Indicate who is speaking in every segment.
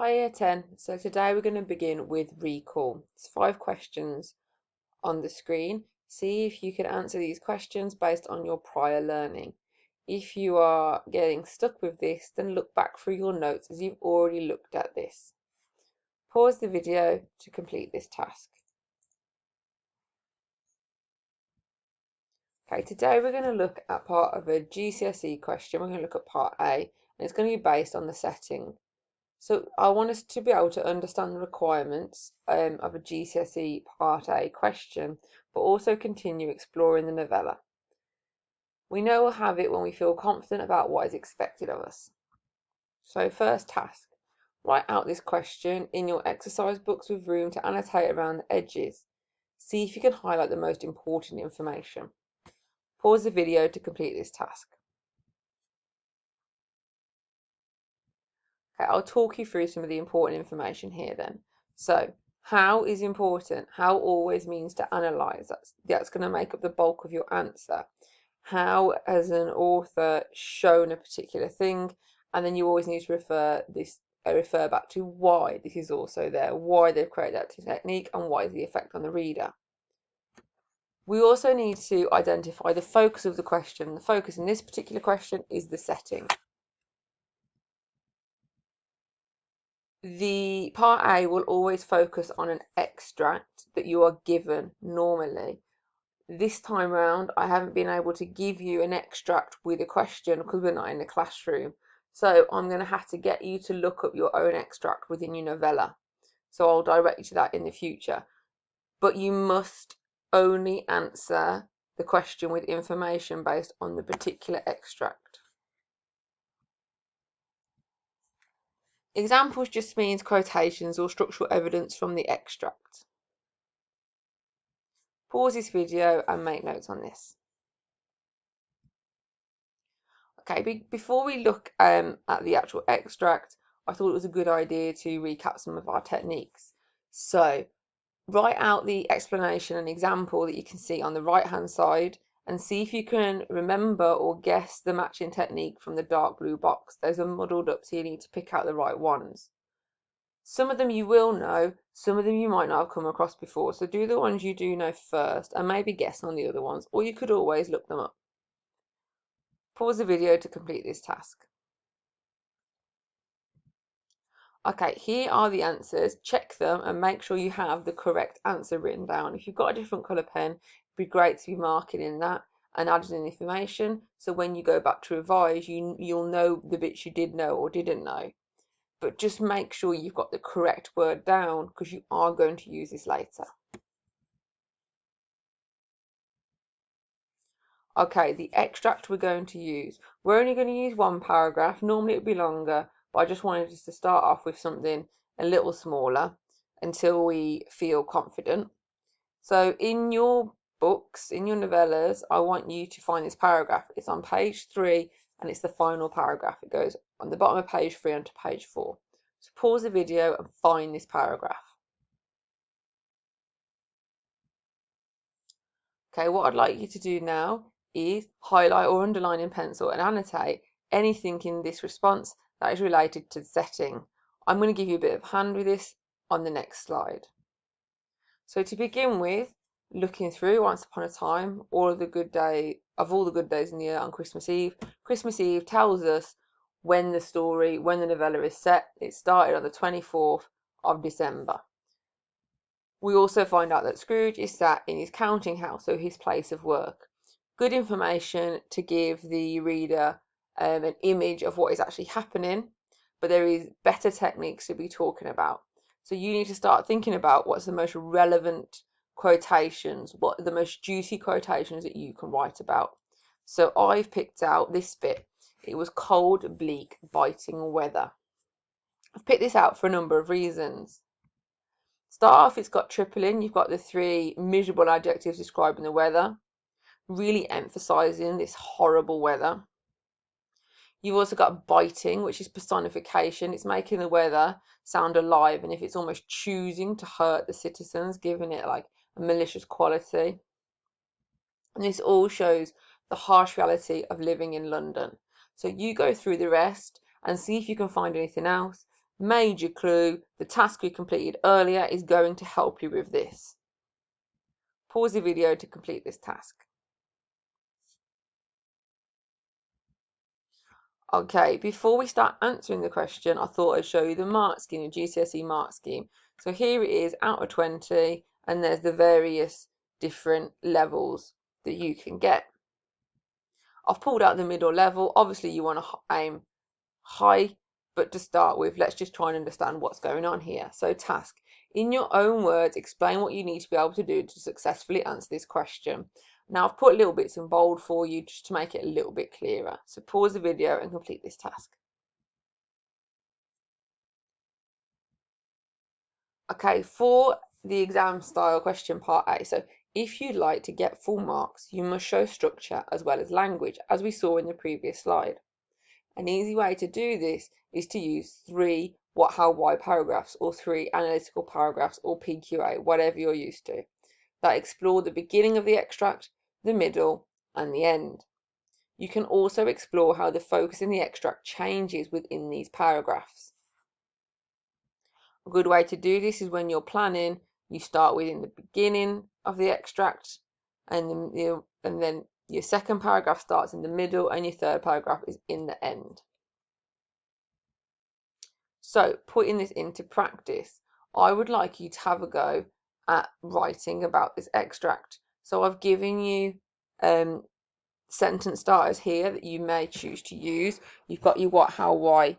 Speaker 1: Hi Year 10. So today we're going to begin with recall. It's 5 questions on the screen. See if you can answer these questions based on your prior learning. If you are getting stuck with this, then look back through your notes as you've already looked at this. Pause the video to complete this task. Okay, today we're going to look at part of a GCSE question. We're going to look at part A, and it's going to be based on the setting. So I want us to be able to understand the requirements of a GCSE Part A question, but also continue exploring the novella. We know we'll have it when we feel confident about what is expected of us. So first task, write out this question in your exercise books with room to annotate around the edges. See if you can highlight the most important information. Pause the video to complete this task. Okay, I'll talk you through some of the important information here then. So, how is important. How always means to analyse. That's going to make up the bulk of your answer. How has an author shown a particular thing, and then you always need to refer back to why this is also there, why they've created that technique, and what is the effect on the reader. We also need to identify the focus of the question. The focus in this particular question is the setting. The part A will always focus on an extract that you are given normally. This time round, I haven't been able to give you an extract with a question because we're not in the classroom. So I'm going to have to get you to look up your own extract within your novella. So I'll direct you to that in the future. But you must only answer the question with information based on the particular extract. Examples just means quotations or structural evidence from the extract. Pause this video and make notes on this. Okay, before we look at the actual extract, I thought it was a good idea to recap some of our techniques. So write out the explanation and example that you can see on the right hand side and see if you can remember or guess the matching technique from the dark blue box. Those are muddled up, so you need to pick out the right ones. Some of them you will know, some of them you might not have come across before, so do the ones you do know first and maybe guess on the other ones, or you could always look them up. Pause the video to complete this task. Okay, here are the answers. Check them and make sure you have the correct answer written down. If you've got a different colour pen, it'd be great to be marking in that and adding in information, so when you go back to revise, you'll know the bits you did know or didn't know. But just make sure you've got the correct word down because you are going to use this later. Okay, the extract we're going to use. We're only going to use one paragraph. Normally it would be longer, but I just wanted us to start off with something a little smaller until we feel confident. So in your books, in your novellas, I want you to find this paragraph. It's on page 3 and it's the final paragraph. It goes on the bottom of page 3 onto page 4. So pause the video and find this paragraph. Okay, what I'd like you to do now is highlight or underline in pencil and annotate anything in this response that is related to the setting. I'm going to give you a bit of a hand with this on the next slide. So to begin with, looking through Once Upon a Time, all the good days in the year on Christmas Eve. Christmas Eve tells us when the novella is set. It started on the 24th of December. We also find out that Scrooge is sat in his counting house, so his place of work. Good information to give the reader an image of what is actually happening, but there is better techniques to be talking about. So you need to start thinking about what's the most relevant quotations, what are the most juicy quotations that you can write about. So I've picked out this bit. It was cold, bleak, biting weather. I've picked this out for a number of reasons. Start off, it's got tripling. You've got the 3 miserable adjectives describing the weather, really emphasizing this horrible weather. You've also got biting, which is personification. It's making the weather sound alive, and if it's almost choosing to hurt the citizens, giving it like a malicious quality. And this all shows the harsh reality of living in London. So you go through the rest and see if you can find anything else. Major clue, the task we completed earlier is going to help you with this. Pause the video to complete this task. Okay, before we start answering the question, I thought I'd show you the mark scheme, the GCSE mark scheme. So here it is out of 20, and there's the various different levels that you can get. I've pulled out the middle level. Obviously, you want to aim high, but to start with, let's just try and understand what's going on here. So task. In your own words, explain what you need to be able to do to successfully answer this question. Now I've put little bits in bold for you just to make it a little bit clearer. So pause the video and complete this task. Okay, for the exam style question part A, so if you'd like to get full marks, you must show structure as well as language, as we saw in the previous slide. An easy way to do this is to use 3 what, how, why paragraphs, or 3 analytical paragraphs, or PQA, whatever you're used to, that explore the beginning of the extract, the middle, and the end. You can also explore how the focus in the extract changes within these paragraphs. A good way to do this is when you're planning, you start within the beginning of the extract, and then your second paragraph starts in the middle, and your third paragraph is in the end. So, putting this into practice, I would like you to have a go at writing about this extract. So I've given you sentence starters here that you may choose to use. You've got your what, how, why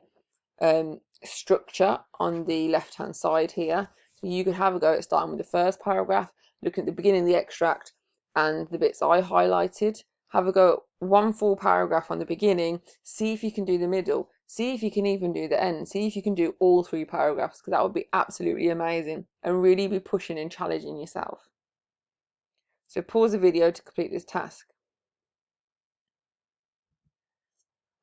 Speaker 1: structure on the left hand side here, so you could have a go at starting with the first paragraph, looking at the beginning of the extract and the bits I highlighted. Have a go at one full paragraph on the beginning, see if you can do the middle, see if you can even do the end, see if you can do all 3 paragraphs, because that would be absolutely amazing and really be pushing and challenging yourself. So pause the video to complete this task.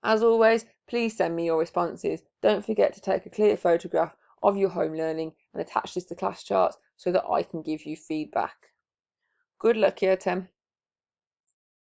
Speaker 1: As always, please send me your responses. Don't forget to take a clear photograph of your home learning and attach this to class charts so that I can give you feedback. Good luck, Year 10.